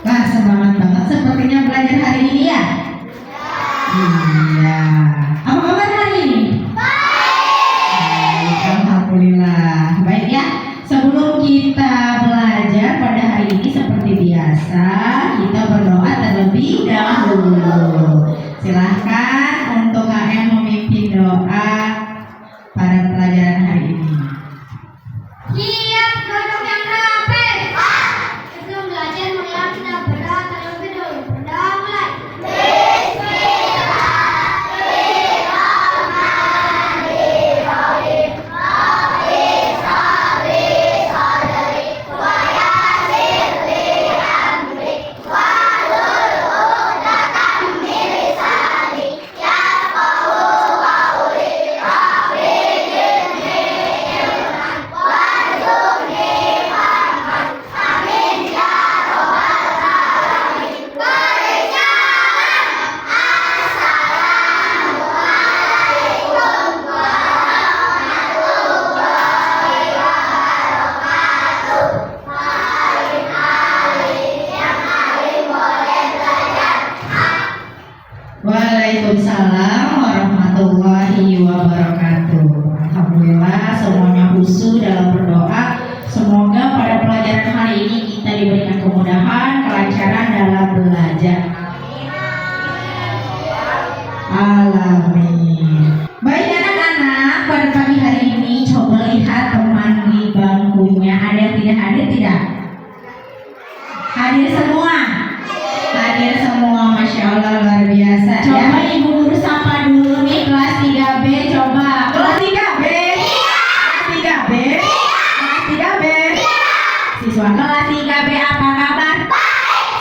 Wah, semangat banget sepertinya belajar hari ini ya. Iya. Apa kabar hari ini? Baik, alhamdulillah. Baik ya. Sebelum kita belajar pada hari ini seperti biasa, kita berdoa terlebih dahulu. Silahkan untuk KM memimpin doa pada pelajaran hari ini. Siap, duduk yang rapi. Sebelum belajar, marilah kita berdoa terlebih dahulu. Berdoa mulai. Waalaikumsalam warahmatullahi wabarakatuh. Alhamdulillah semuanya khusyuk dalam berdoa. Semoga pada pelajaran hari ini kita diberikan kemudahan, kelancaran dalam belajar. Amin. Baik anak-anak, pada pagi hari ini coba lihat teman di bangkunya. Ada yang tidak hadir tidak? Hadir semua. Hadir semua, Masya Allah, luar biasa. Coba ibu guru sapa dulu nih kelas 3B. Coba kelas 3B, kelas 3B, kelas 3B. Siswa kelas 3B apa kabar?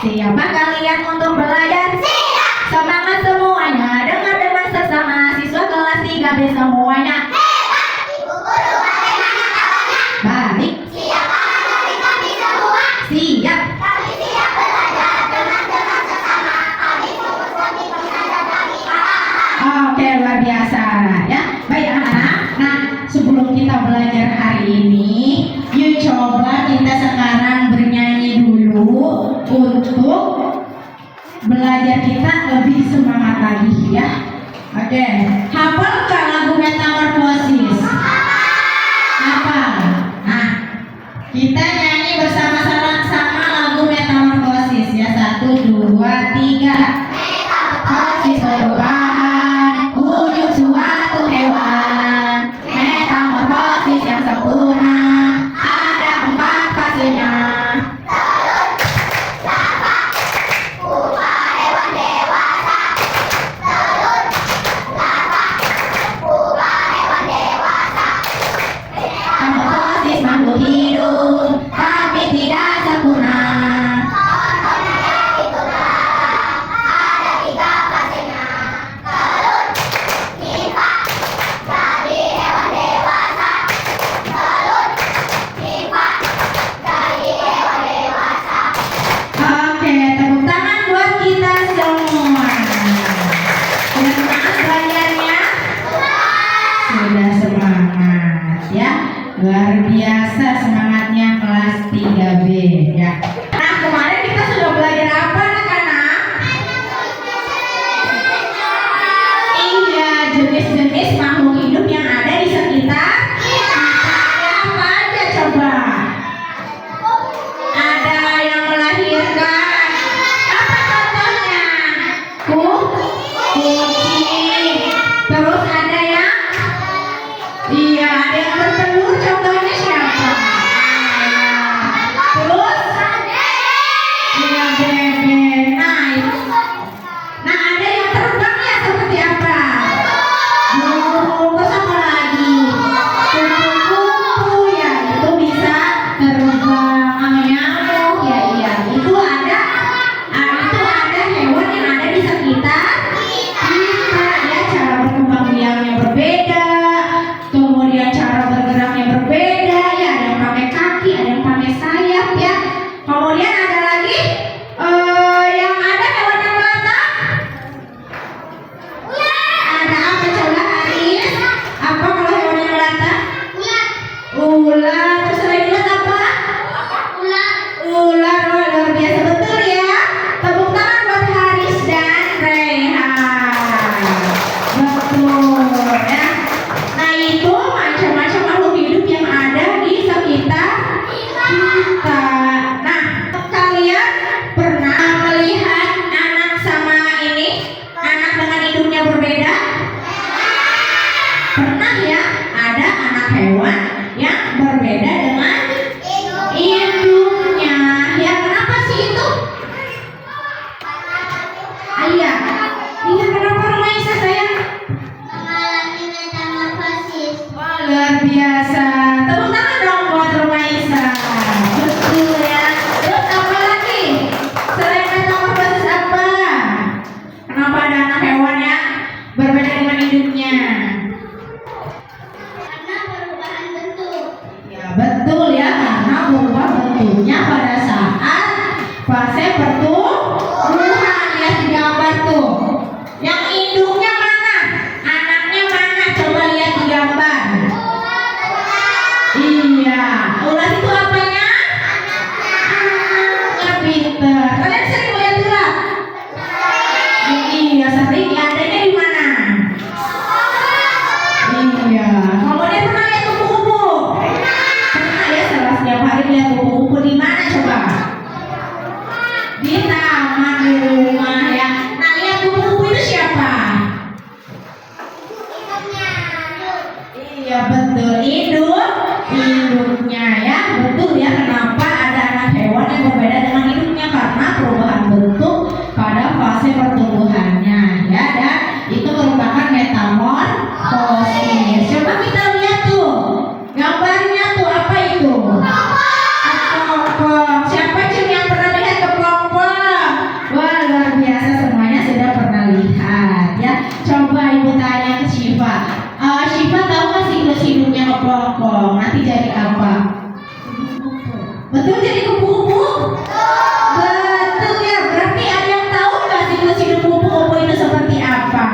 Siapa kalian untuk belajar? Semangat semuanya, dengar-dengar sesama siswa kelas 3B semuanya. Baik. Siap. Oke, luar biasa ya. Baik anak-anak. Nah, sebelum kita belajar hari ini, yuk coba kita sekarang bernyanyi dulu untuk belajar kita lebih semangat lagi ya. Oke, hafal nggak lagu Metamorfosis? Hafal. Nah, kita nyanyi bersama-sama sama lagu Metamorfosis ya. 1, 2, 3. Metamorfosis perubahan wujud suatu hewan. Metamorfosis yang sempurna, ada 4 fasenya. Metamorfosis makhluk hidup, tapi tidak sempurna. Oke, tepuk tangan buat kita semua. Sudah semangat belajarnya? Sudah semangat ya. Luar biasa semangatnya kelas 3B ya. Nah, kemarin kita sudah belajar apa anak-anak? Iya, jenis-jenis makhluk hidup yang ada di sekitar kita. Apa aja coba? Ada yang melahirkan. Apa contohnya? Kucing. Terus ada yang ada yang bertelur. Contohnya siapa? Terus ular. Terus selain ular apa? Ular. Ular. Wah, luar biasa, betul ya. Tepuk tangan buat Haris dan Rehan. Betul ya. Nah, itu macam-macam makhluk hidup yang ada di sekitar kita. Nah, kalian pernah melihat anak sama ini? Anak dengan hidungnya berbeda? Pernah ya? Ada anak hewan yang berbeda dengan hidungnya. Ya, kenapa sih itu? Iya. Iya, kenapa Rumaisa sayang? Mengalami metamorfosis. Wah, luar biasa. Tepuk tangan dong buat Rumaisa. Betul ya. Terus apa lagi? Selain metamorfosis apa? Kenapa ada anak hewan yang berbeda dengan hidungnya? Karena perubahan bentuk. Ya, betul ya, karena berubah bentuknya pada saat fase pertumbuhan. Lihat di gambar tuh. Yang hidungnya mana? Anaknya mana? Coba lihat di gambar. Iya, ular itu apanya? Anaknya, pinter. Kalian sering lihat ular? Iya, sering. Adanya di mana? Iya. Kemudian pernah lihat kupu-kupu? Pernah ya, setelah setiap hari lihat kupu-kupu di mana coba? Di taman, di rumah ya. Nah, lihat kupu-kupu itu siapa? Iya, betul. Hidungnya ya. Betul ya, kenapa ada anak hewan yang berbeda dengan hidungnya? Karena perubahan bentuk pada fase pertumbuhannya ya, dan itu merupakan metamorfosis. Coba kita lihat tuh gambarnya tuh, apa itu? Kepompong. Siapa cuy yang pernah lihat kepompong? Wah, luar biasa, semuanya sudah pernah lihat ya. Coba ibu tanya ke Syifa. Syifa tahu nggak siklus hidupnya kepompong? Nanti jadi apa? Betul, jadi kupu-kupu? Betul ya, berarti ada yang tahu nggak siklus hidup kupu-kupu itu seperti apa?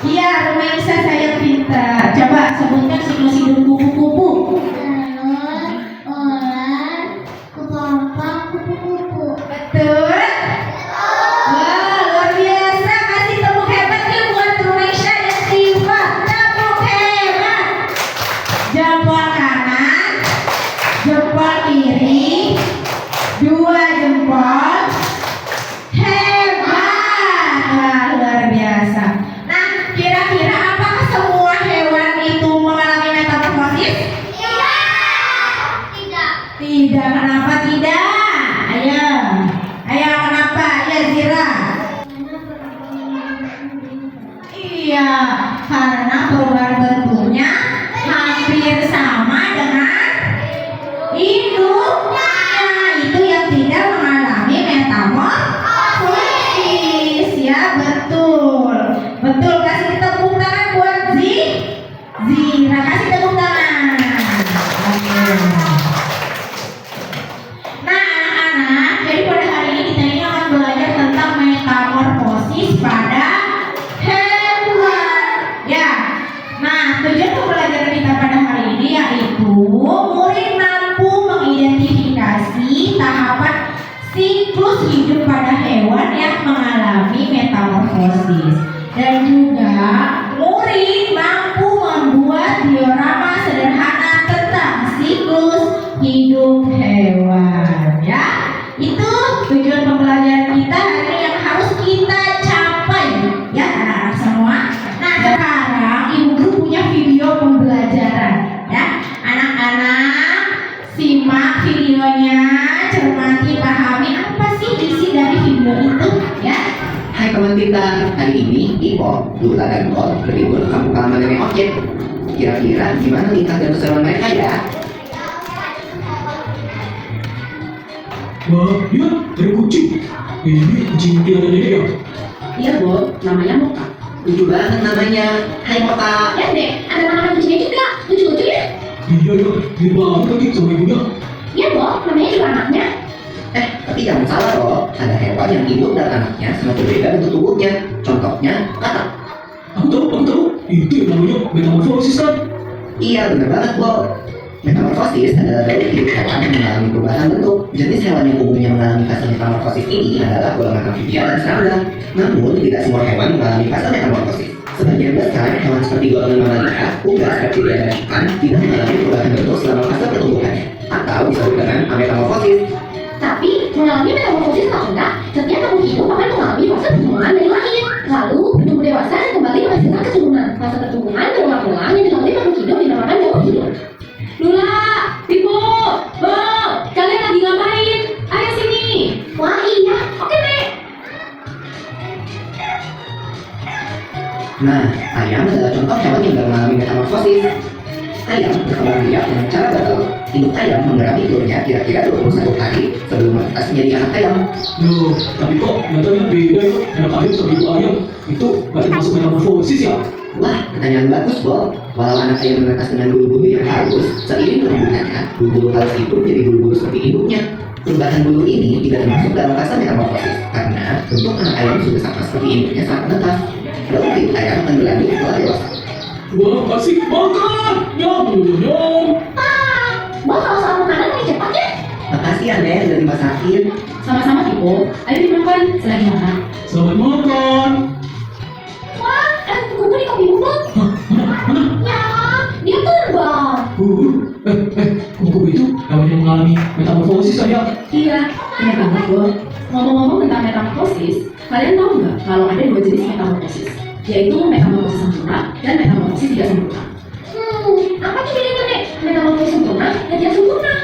Iya, Rumaisa sayang pintar. Coba sebutkan siklus hidup kupu-kupu. Telur, ular, kepompong, kupu-kupu. Betul? Wah, luar biasa. Kasih tepuk hebat nih buat Rumaisa dan Syifa. Tepuk hebat. Jempol kanan, jempol kiri, dua jempol. Hebat. Wah, luar biasa. Nah, kira-kira apakah semua hewan itu mengalami metamorfosis? Tidak. Tidak. Kenapa tidak? Ayo. Ayo, kenapa? Ayo, Zira. Iya, karena perubahan bentuknya hampir sama dengan hidupnya. Itu yang tidak mengalami metamorfosis ya, betul. Betul, kasih tepuk tangan buat Zira. Kasih tepuk tangan. Oke. Nah, anak-anak, jadi pada hari ini kita ini akan belajar tentang metamorfosis pada hewan. Ya. Nah, tujuan pembelajaran kita pada hari ini yaitu murid mampu mengidentifikasi tahapan siklus hidup pada hewan yang mengalami metamorfosis, dan juga murid mampu membuat diorama sederhana tentang siklus hidup hewan. Ya, itu tujuan pembelajaran kita hari ini yang harus kita capai ya, anak-anak semua. Nah, sekarang ibu guru punya video pembelajaran ya. Anak-anak simak videonya, cermati, pahami apa sih isi dari video itu ya. Hai kawan pintar, hari ini Ipo, Lula, dan Ol berlibur ke kampung halaman nenek Ocit. Kira-kira gimana tingkah dan keseruan mereka ya? Wah, ya, ada kucing. Ini kucing piara ini ya. Iya Bo, namanya Moka. Lucu banget namanya. Hai Moka. Ya deh, ada nama kucingnya juga. Lucu-lucu ya. Iya ya, dia banget lagi sama ibunya. Iya, Bo, namanya juga anaknya. Tapi jangan salah loh, ada hewan yang hidup dan anaknya sangat berbeda bentuk tubuhnya. Contohnya, katak. Aku tahu. Itu yang namanya metamorfosis kan? Iya bener banget Bo. Metamorfosis Metamorfosis adalah daur hidup hewan yang mengalami perubahan bentuk. Jenis hewan yang umumnya mengalami fase metamorfosis ini adalah golongan amfibia dan serangga. Namun, tidak semua hewan mengalami fase metamorfosis. Sebagian besar hewan seperti golongan mamalia, unggas, reptilia, dan ikan tidak mengalami perubahan bentuk selama fase pertumbuhannya, atau disebut dengan ametamorfosis. Tapi mengalami metamorfosis atau enggak, setiap makhluk hidup akan mengalami fase pertumbuhan dari lahir, lalu bertumbuh dewasa dan kembali menghasilkan keturunan. Fase pertumbuhan berulang-ulang yang dilalui makhluk hidup dinamakan daur hidup. Lula, Pipo, Bo, kalian lagi ngapain? Ayo sini. Wah iya, oke Nek. Nah, ayam adalah contoh hewan yang mengalami metamorfosis. Ayam berkembang biak dengan cara gagal. Induk ayam menggerami telurnya kira-kira 21 hari sebelum menetas menjadi anak ayam. Loh, tapi kok nyatanya beda ya? Anak ayam sama ibu ayam itu gak termasuk metamorfosis ya? Wah, pertanyaan bagus, Bob. Walau anak ayam menetas dengan bulu-bulu yang halus, seiring pertumbuhannya, bulu-bulu halus itu menjadi bulu-bulu seperti induknya. Perubahan bulu ini tidak termasuk dalam fase metamorfosis karena bentuk anak ayam sudah sama seperti induknya saat menetas. Daur hidup ayam akan berlanjut setelah dewasa. Wah, asik makan! Nyam, nyam! Wah kalau soal makanan lebih cepat ya. Makasih ya, Nen, udah dimasakin. Sama-sama Pipo. Ayo dimakan selagi makan. Selamat makan! Wah, kuku di kopi mulut. Ya, dia terbang. Kuku itu hewan yang mengalami metamorfosis saya. Iya, benar banget Bo. Ngomong-ngomong tentang metamorfosis, kalian tahu nggak kalau ada dua jenis metamorfosis, yaitu metamorfosis sempurna dan metamorfosis tidak sempurna. Apa sih bedanya Nek? Metamorfosis sempurna dan tidak sempurna.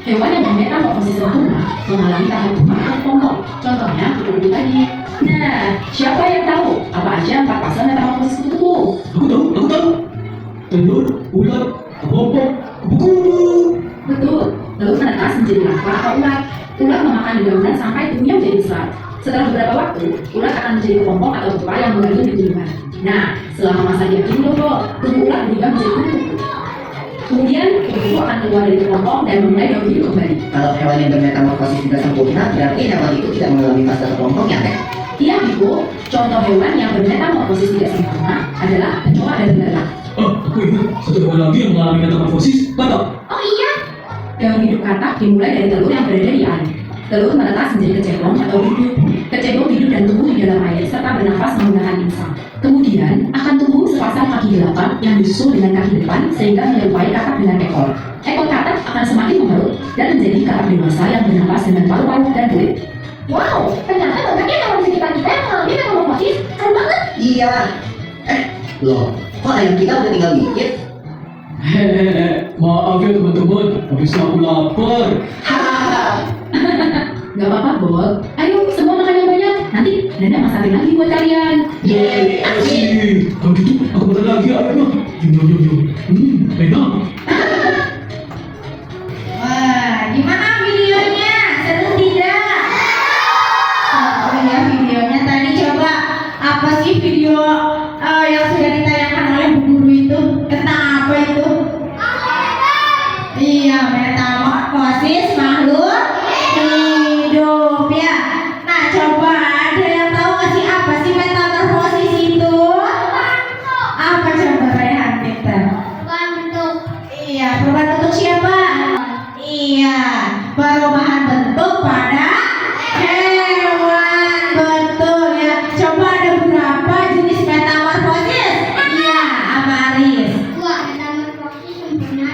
Hewan yang bermetamorfosis sempurna mengalami tahap pembentukan kelompok. Contohnya kupu-kupu tadi. Nah, siapa yang tahu apa aja 4 fase metamorfosis kupu-kupu? Aku tahu. Telur, ulat, kepompong, kupu-kupu. Betul. Lalu menetas menjadi larva atau ulat. Ulat memakan dedaunan sampai tubuhnya menjadi besar. Setelah beberapa waktu, ulat akan menjadi kepompong atau pupa yang mengandung di tubuhnya. Nah, selama masa dia hidup, tubuh ulat berubah menjadi kupu-kupu. Kemudian, kupu-kupu akan keluar dari kepompong dan memulai daur hidup kembali. Kalau hewan yang bermetamorfosis tidak sempurna, berarti hewan itu tidak mengalami fase kepompong ya, Nen? Iya, Ibu. Contoh hewan yang bermetamorfosis tidak sempurna adalah kecoa dan belerang. Aku ingat satu hewan lagi yang mengalami metamorfosis, katak. Oh iya, Daur hidup katak dimulai dari telur yang berada di air. Telur menetas menjadi kecebong atau hidup. Kecebong hidup dan tumbuh di dalam air serta bernafas menggunakan insang. Kemudian akan tumbuh sepasang kaki 8 yang disusul dengan kaki depan sehingga menyerupai katak dengan ekor. Ekor katak akan semakin mengerut dan menjadi katak dewasa yang bernafas dengan paru-paru dan kulit. wow, ternyata banyaknya hewan di sekitar kita yang mengalami metamorfosis. Keren banget. Iya. Loh, kok ayam kita udah tinggal dikit? Hehehe, maaf ya teman-teman, habis aku lapar. Gak apa-apa, Bob. Ayo, semua makan yang banyak. Nanti Nenek masakin lagi buat kalian. Yeay, asik. Kalau gitu, aku makan lagi ayamnya. Yum. Enak. Wah, gimana videonya? Seru tidak? Oh ya, videonya tadi coba apa sih video yang sudah ditayangkan oleh Bu Guru itu? Tentang apa itu? Iya, metamorfosis makhluk hidup ya. Nah, coba ada yang tahu nggak sih apa sih metamorfosis itu? Apa coba Rehan Peter? Bentuk. Iya, perubahan bentuk siapa? Iya, perubahan bentuk pada hewan. Betul ya. Coba ada berapa jenis metamorfosis? Iya, apa Aris? Dua, metamorfosis sempurna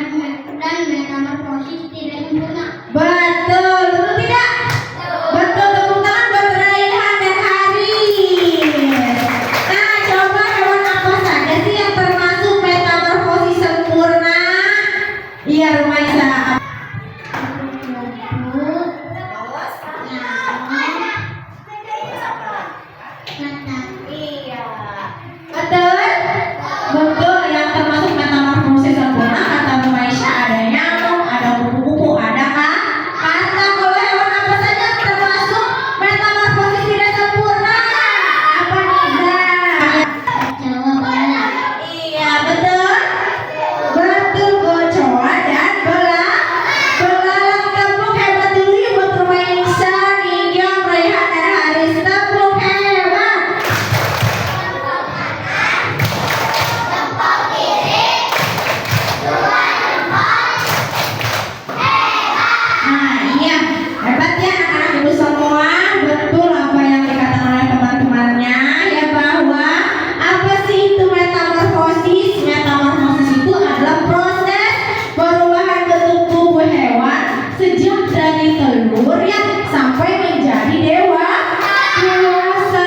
dan metamorfosis tidak sempurna. Betul, betul tidak? Betul, tepuk tangan buat Raihan dan Haris. Nah, coba hewan apa saja sih yang termasuk metamorfosis sempurna? Iya, Rumaisa. Betul? Betul, yang termasuk metamorfosis sempurna kata Rumaisa ada nyamuk, ada kupu-kupu, ada kan? Kata kalau hewan apa saja yang termasuk metamorfosis tidak sempurna? Apa nih? Iya, betul. Betul, kecoa dan belerang. sejak dari telur ya sampai menjadi dewasa,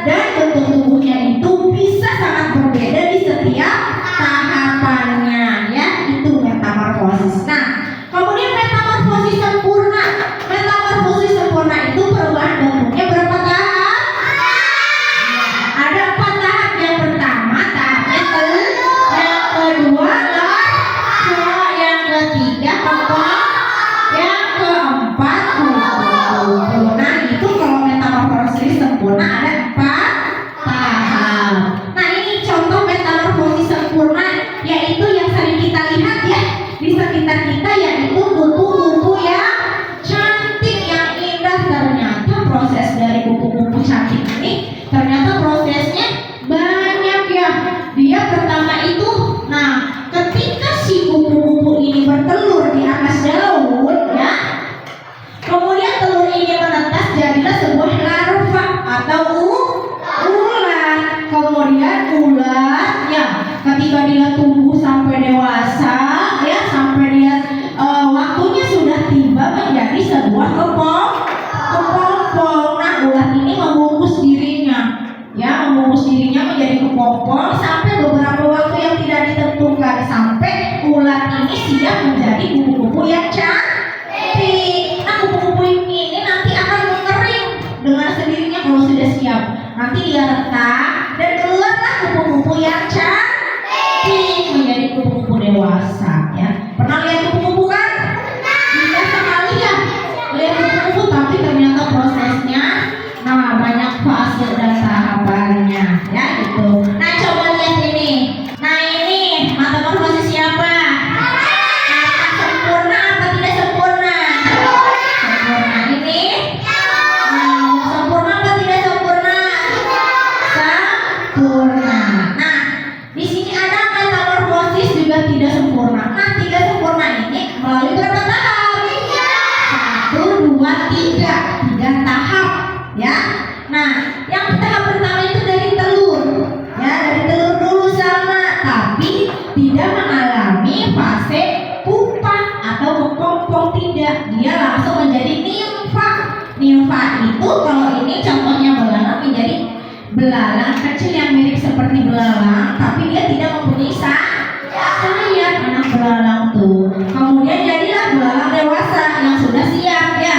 dan bentuk tubuhnya itu bisa sangat berbeda di setiap tahapannya ya, itu metamorfosis. Nah, kemudian metamorfosis sempurna. Metamorfosis sempurna itu perubahan bentuknya berapa tahap? Ada 4 tahap. Yang pertama tahapnya telur, yang kedua larva, yang ketiga kembang, yang keempat kupu-kupu. Nah, itu kalau metamorfosis sempurna ada 4 tahap. Nah, ini contoh metamorfosis sempurna, yaitu yang sering kita lihat ya di sekitar kita, yaitu kupu-kupu yang cantik, yang indah. Ternyata proses dari kupu-kupu cantik ini ternyata prosesnya banyak ya. Dia pertama itu, nah ketika si kupu-kupu ini bertelur di atas daun ya, kemudian telur ini menetas jadilah sebuah larva atau ulat. Kemudian ulat ya, ketika dia tumbuh sampai dewasa ya, sampai dia waktunya sudah tiba menjadi sebuah kepompong. Nah, ulat ini membungkus dirinya ya, membungkus dirinya menjadi kepompong sampai beberapa waktu yang tidak ditentukan, sampai ulat ini siap menjadi kupu-kupu yang cantik. Nah, kupu-kupu ini nanti akan mengering dengan sendirinya kalau sudah siap. Nanti dia retak dan keluarlah kupu-kupu yang cantik menjadi kupu-kupu dewasa ya. Pernah lihat kupu-kupu kan? Tidak sekali ya lihat kupu-kupu, tapi ternyata prosesnya nah banyak fase dan tahapannya ya gitu. Nah, coba lihat ini. Nah, ini metamorfosis siapa? Apakah sempurna apa tidak sempurna? Sempurna. Ini sempurna apa tidak sempurna? Sempurna. Nah, di sini ada metamorfosis juga tidak sempurna. Nah, tidak sempurna ini melalui berapa tahap? 1, 2, 3 tahap ya. Nah, yang tahap pertama itu dari telur ya, dari telur dulu sama, tapi tidak mengalami fase pupa atau kepompong, tidak, dia langsung menjadi nimfa. Nimfa itu kalau ini contohnya belalang, menjadi belalang kecil yang mirip seperti belalang, tapi dia tidak mempunyai sayap, anak belalang tuh. Kemudian jadilah belalang dewasa yang sudah siap ya.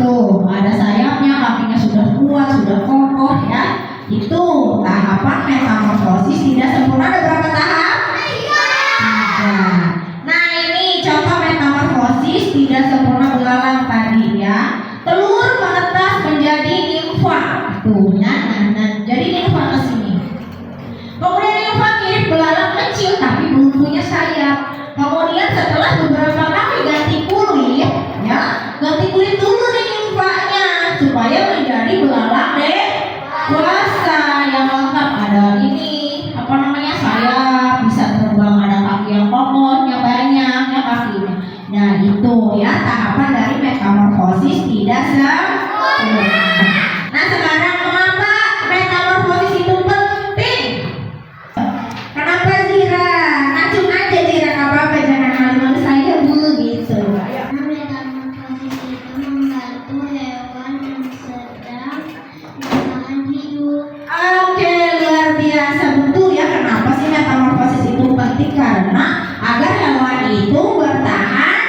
Tuh, ada sayapnya, kakinya sudah kuat, sudah kokoh ya. Itu tahapan metamorfosis tidak sempurna. Ada berapa tahap? 3. Nah, ini contoh metamorfosis tidak sempurna belalang tadi ya. Telur menetas menjadi nimfa. Tuh ya, nah, jadi nimfa ke sini. Kemudian nimfa mirip belalang kecil tapi belum punya sayap. Kemudian setelah beberapa kali ganti kulit ya, ganti kulit dulu nih nimfanya supaya menjadi belalang dewasa yang lengkap. Ada ini apa namanya, sayap, bisa terbang, ada kaki yang kokohnya banyak ya kakinya. Nah, itu ya tahapan dari metamorfosis tidak sempurna. Nah, sekarang kenapa metamorfosis itu penting? Kenapa Zira? Ngacung aja Zira, nggak apa-apa, jangan malu-malu saya Bu gitu. Metamorfosis itu membantu hewan yang sedang bertahan hidup. Oke, luar biasa, betul ya. Kenapa sih metamorfosis itu penting? Karena agar hewan itu bertahan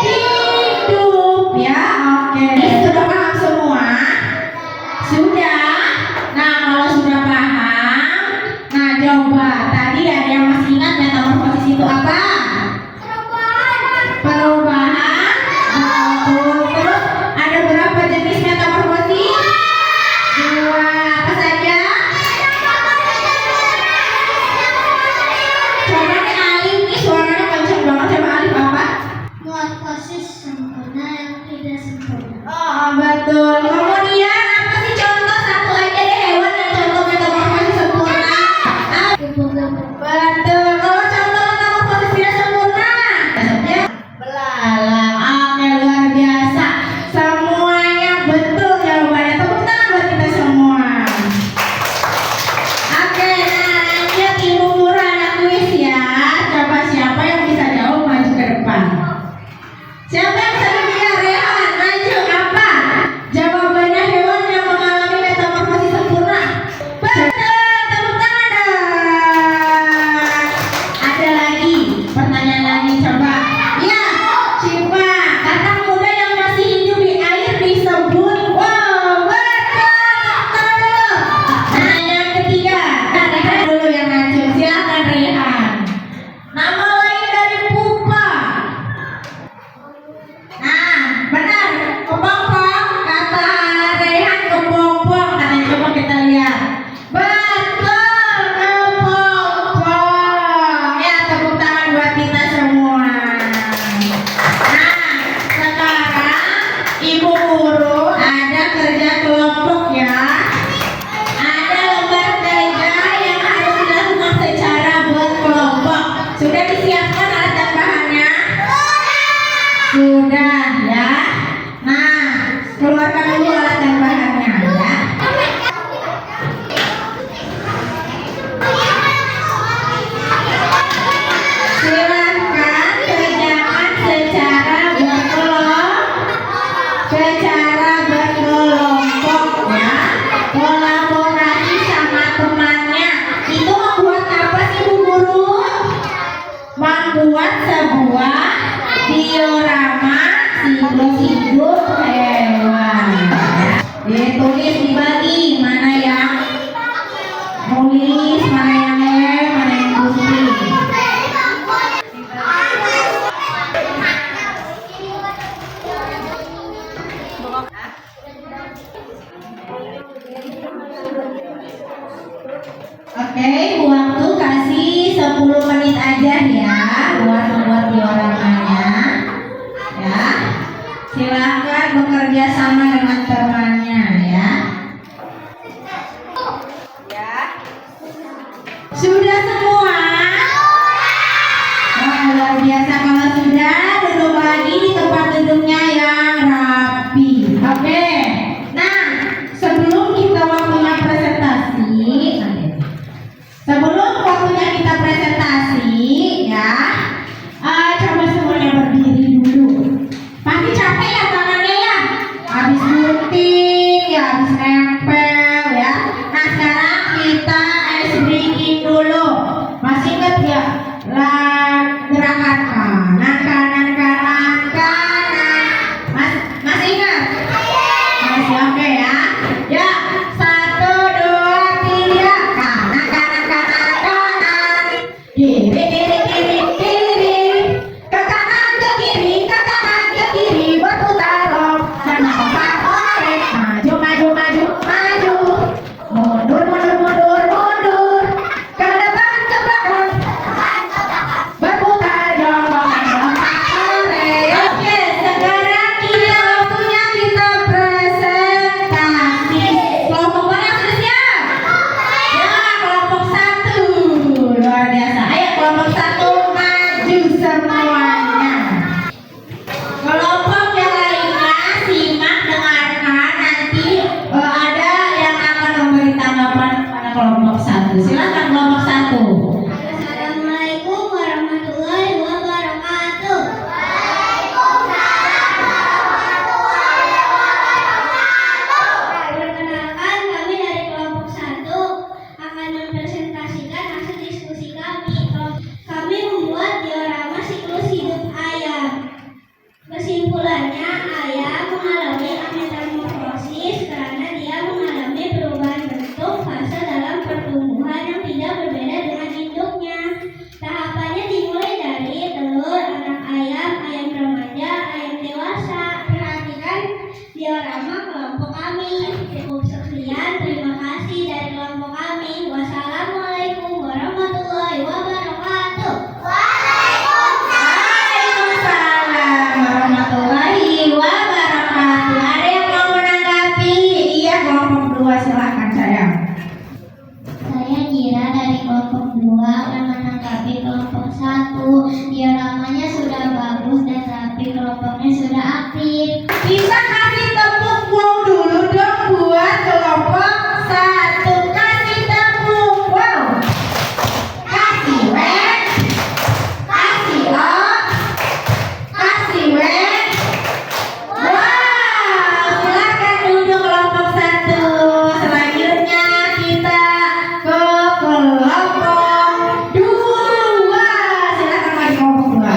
hidup ya. Oke, sudah paham semua? Sudah. Nah, kalau sudah paham, nah coba tadi ada yang masih ingat metamorfosis itu apa? Perubahan. Betul. Terus ada berapa jenis metamorfosis? 2. Apa saja? Coba nih Alif, nih suaranya kenceng banget. Coba Alif apa? Morfosis sempurna yang tidak sempurna. Oh, betul. Kemudian apa sih contoh satu aja deh hewan yang contoh metamorfosis sempurna? Kupu-kupu. Betul. Kalau contoh metamorfosis tidak sempurna, ya belalang. Oke, luar biasa. Semuanya betul jawabannya. Tepuk tangan buat kita semua. Oke, nah lanjut Ibu Mura, ada kuis ya. Coba siapa yang bisa jawab maju ke depan. Siapa yang bisa Sudah ya. Nah, keluarkan dulu alat dan bahannya ya. Silakan kerjakan secara berkelompok ya. Kolaborasi sama temannya. Itu membuat apa sih Bu Guru? Membuat sebuah diorama siklus hidup hewan. Ditulis dibagi, mana yang nulis, mana yang ngewe, mana yang putih. Oke, waktu kasih 10 menit aja ya buat membuat dioramanya. Ya. Silakan bekerja sama dengan temannya ya. Ya. Sudah semua? Oh, luar biasa. Kalau sudah, duduk lagi di tempat duduknya yang rapi. Oke. Nah, sebelum kita waktunya presentasi, ya, coba semuanya berdiri dulu. Pasti capek ya tangannya ya, habis gunting ya, habis nempel ya. Nah sekarang kita ice breaking dulu. Masih ingat ya? Gerakan kanan kanan kanan kanan. Masih ingat? Masih oke ya? Ya, 1, 2, 3, kanan kanan kanan kanan. Kiri kiri kiri kiri, ke kanan ke kiri berputar dan kompak oleh maju maju maju maju, mundur mundur mundur mundur, ke depan ke belakang berputar jongkok kompak oleh. Oke, sekarang kita waktunya kita presentasi. Kelompok mana sudah siap? Ya, kelompok 1 luar biasa. Ayo kelompok 1 maju semuanya. Kelompok yang lainnya simak, dengarkan, nanti ada yang akan memberi tanggapan kepada kelompok 1. Silakan kelompok 1. Assalamualaikum warahmatullahi wabarakatuh. Perkenalkan, kami dari kelompok 1 akan mempresentasikan hasil diskusi kami. Kami membuat diorama siklus hidup ayam. Kesimpulannya, ayam mengalami metamorfosis karena dia mengalami perubahan bentuk fase dalam pertumbuhan yang tidak berbeda dengan induknya. Tahapannya dimulai dari telur, anak ayam, ayam remaja, ayam dewasa. Perhatikan diorama kelompok kami. Cukup sekian, terima kasih dari kelompok kami. Wassalamualaikum warahmatullahi wabarakatuh. Waalaikumsalam warahmatullahi wabarakatuh. Ada yang mau menanggapi? Iya, kelompok 2 silakan sayang. Saya Gira dari kelompok 2 akan menanggapi kelompok 1. Dioramanya sudah bagus dan rapi, kelompoknya sudah aktif. Bisa kasih tepuk wow dulu dong buat kelompok 1. Kasih tepuk wow. Kasih wek. Kasih oh. Kasih wek. Wow, silakan duduk kelompok 1. Selanjutnya kita ke kelompok 2. Silakan maju kelompok 2.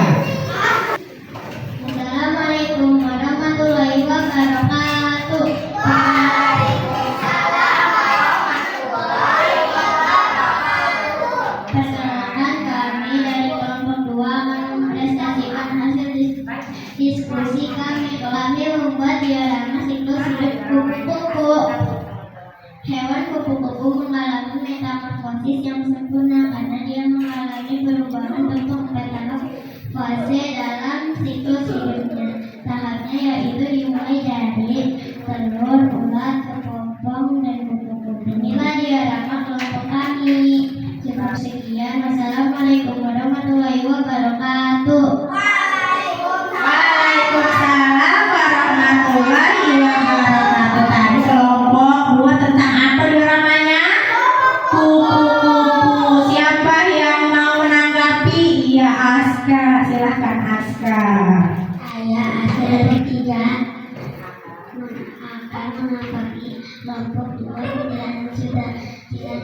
Assalamualaikum warahmatullahi wabarakatuh. Perkenalkan, kami dari kelompok 2 mempresentasikan hasil diskusi kami. Kami membuat diorama siklus hidup kupu-kupu. Hewan kupu-kupu mengalami metamorfosis yang sempurna karena dia mengalami perubahan bentuk pada tahap fase dalam siklus hidupnya. Tahapnya yaitu dimulai dari telur, ulat, kepompong, dan kupu-kupu. Inilah diorama kelompok kami. Cukup sekian. Wassalamualaikum warahmatullahi wabarakatuh. Waalaikumsalam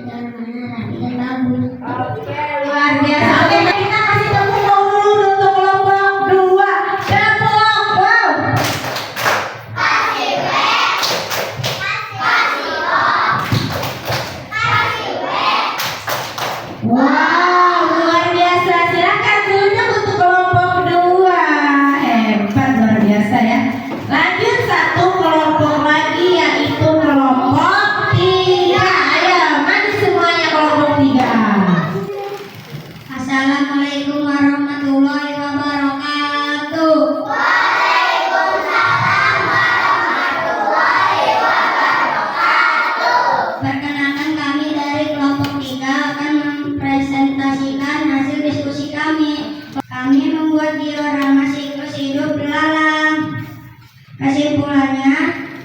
warnanya rapi dan bagus. Oke, luar biasa. Oke, kita kasih tepuk tangan dulu untuk kelompok 2. Tepuk, wow. Wow, luar biasa. Silakan duduk untuk kelompok 2. Hebat, luar biasa ya. Lanjut satu kelompok lagi yaitu kelompok 3. Ayo, maju semuanya kelompok 3. Assalamualaikum warahmatullahi wabarakatuh. Perkenalkan, kami dari kelompok 3 akan mempresentasikan hasil diskusi kami. Kami membuat diorama siklus hidup belalang. Kesimpulannya,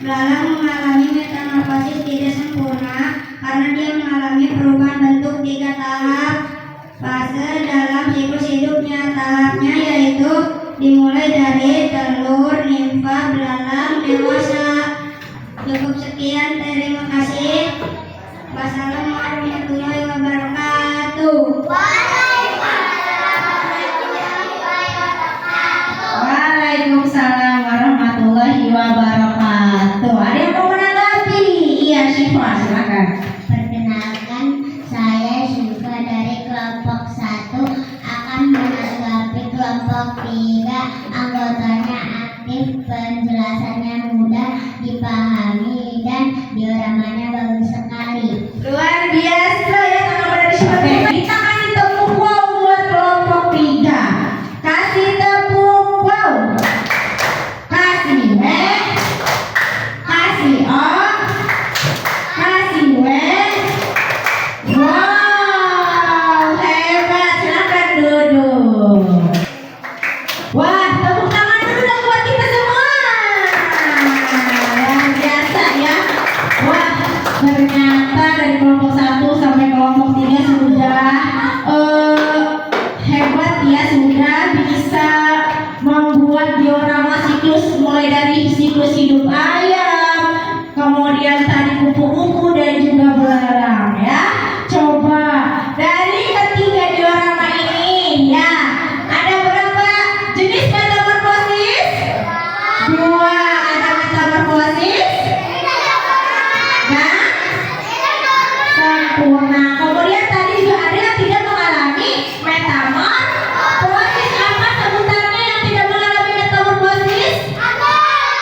belalang mengalami metamorfosis tidak sempurna karena dia mengalami perubahan bentuk 3 tahap fase dalam siklus hidupnya. Tahapnya yaitu dimulai dari telur, nimfa, belalang, dewasa. Cukup sekian, terima kasih. Wassalamualaikum warahmatullahi wabarakatuh. Waalaikumsalam warahmatullahi wabarakatuh. Ada yang mau menanggapi? Iya, Syifa, silakan. Perkenalkan, saya Syifa dari kelompok 1 akan menanggapi kelompok 3. Anggotanya aktif, penjelasannya mudah dipahami dan dioramanya bagus sekali. Luar biasa ya teman-teman dari Syifa. Kita kasih tepuk wow buat kelompok 3. Kasih tepuk wow. Kasih kasih kasih wow, hebat. Silakan duduk. Wah, tepuk tangan dulu dong buat kita semua. Luar biasa ya. Wah, ternyata dari kelompok 1 sampai kelompok 3 sudah hebat ya, sudah bisa membuat diorama siklus mulai dari siklus hidup ayam, kemudian tadi kupu-kupu dan juga belalang ya. Coba dari ketiga diorama ini ya, ada berapa jenis metamorfosis? 2. Ada metamorfosis dan sempurna. Kemudian tadi juga ada yang tidak mengalami metamorfosis. Apa sebutannya yang tidak mengalami metamorfosis?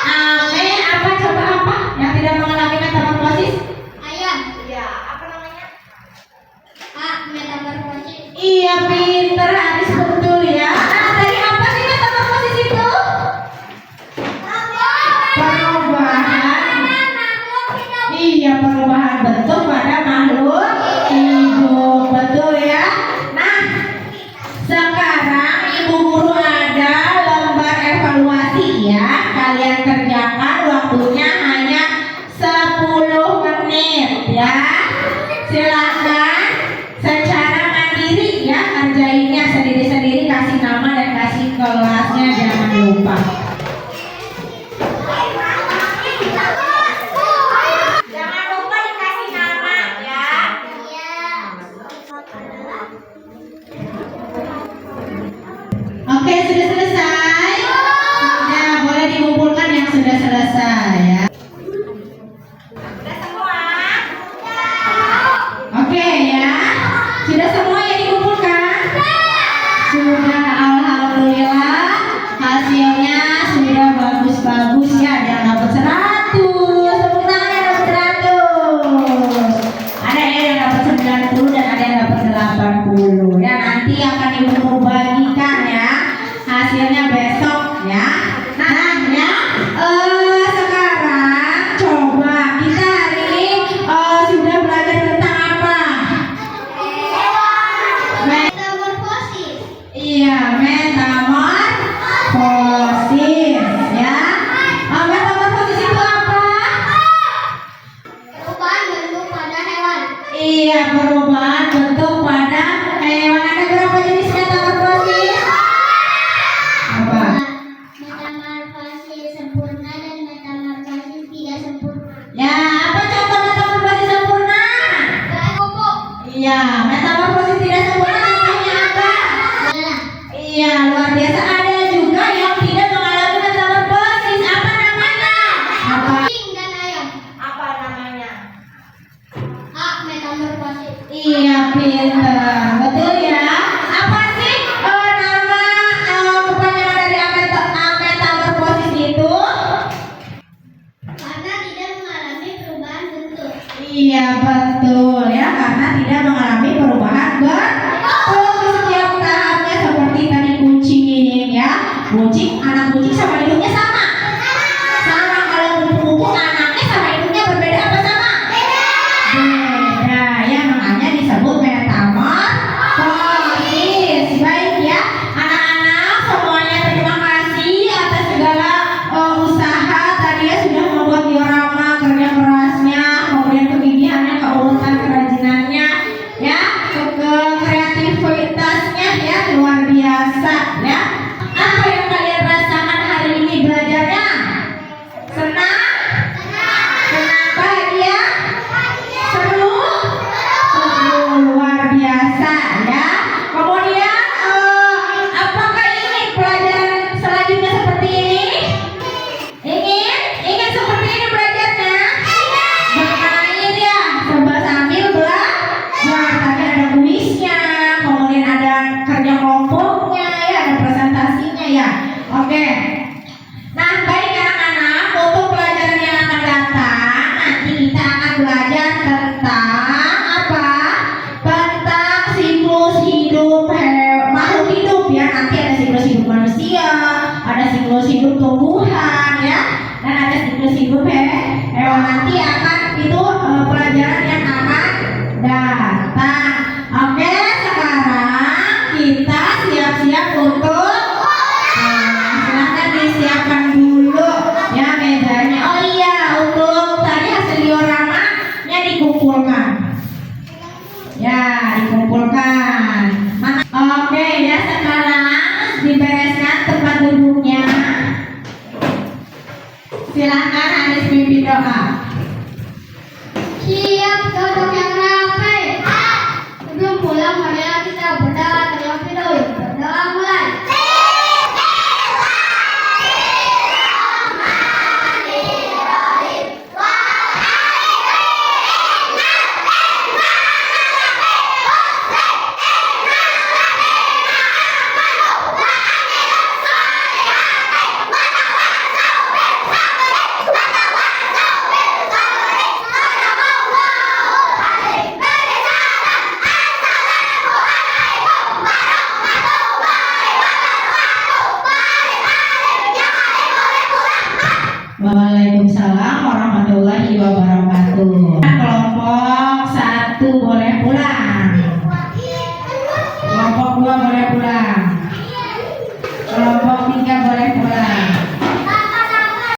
Ame. Apa, coba apa yang tidak mengalami metamorfosis? Ayam. Iya, apa namanya? Metamorfosis. Iya, pinter Haris, betul ya. Nah, tadi apa sih metamorfosis itu? Perubahan. Iya, perubahan bentuk pada makhluk hidup, betul ya. Nah, sekarang Ibu Guru ada lembar evaluasi ya. Kalian kerjakan, waktunya hanya 10 menit ya. Silakan secara mandiri ya, kerjainnya sendiri-sendiri, kasih nama dan kasih kelasnya, jangan lupa. Jangan lupa dikasih nama ya. Oke, sudah selesai. Sudah, boleh dikumpulkan yang sudah Iya, metamorfosis tidak sempurna contohnya apa? Iya, luar biasa. Ada juga yang tidak mengalami metamorfosis. Apa namanya? Apa? Kucing dan ayam. Apa namanya? A. Metamorfosis. Iya, pinter. Betul ya. Apa sih nama kepanjangan dari metamorfosis itu? Karena tidak mengalami perubahan bentuk. Iya, betul ya, karena tidak mengalami perubahan bentuk di setiap tahapnya seperti tadi kucing ya. Anak kucing sama hidungnya sama. Sama. Kalau kupu-kupu anaknya sama hidungnya berbeda apa sama? Beda ya, makanya disebut metamorfosis. Baik ya, anak-anak semuanya terima kasih atas segala usaha tadi ya, sudah membuat diorama, kerja kerasnya, kemudian kegigihannya, keuletan kerajinannya ya, kreativitasnya ya, luar biasa ya. Apa yang kalian rasakan hari ini belajarnya? Senang? Bahagia? Seru? Luar biasa ya. Kemudian apakah ingin pelajaran selanjutnya seperti ini? Ingin seperti ini belajarnya? Bermain ya, sambil belajar. Tadi ada kuisnya, kemudian ada kerja kelompoknya ya, ada presentasinya ya. Oke. Nah, baik anak-anak, untuk pelajaran yang akan datang, nanti kita akan belajar tentang apa? Tentang siklus hidup makhluk hidup ya. Nanti ada siklus hidup manusia, ada siklus hidup tumbuhan ya, dan ada siklus hidup hewan. Nanti akan itu pelajaran yang akan datang. Oke, sekarang kita siap-siap untuk silahkan disiapkan dulu ya mejanya. Oh iya, untuk tadi hasil dioramanya dikumpulkan ya, dikumpulkan. Oke ya, sekarang dibereskan tempat duduknya. Silahkan Anis pimpin doa. Siap duduk yang rapi. Sebelum pulang, marilah kita berdoa terlebih dahulu. Berdoa mulai. Waalaikumsalam warahmatullahi wabarakatuh. Kelompok 1 boleh pulang. Kelompok 2 boleh pulang. Kelompok 3 boleh pulang.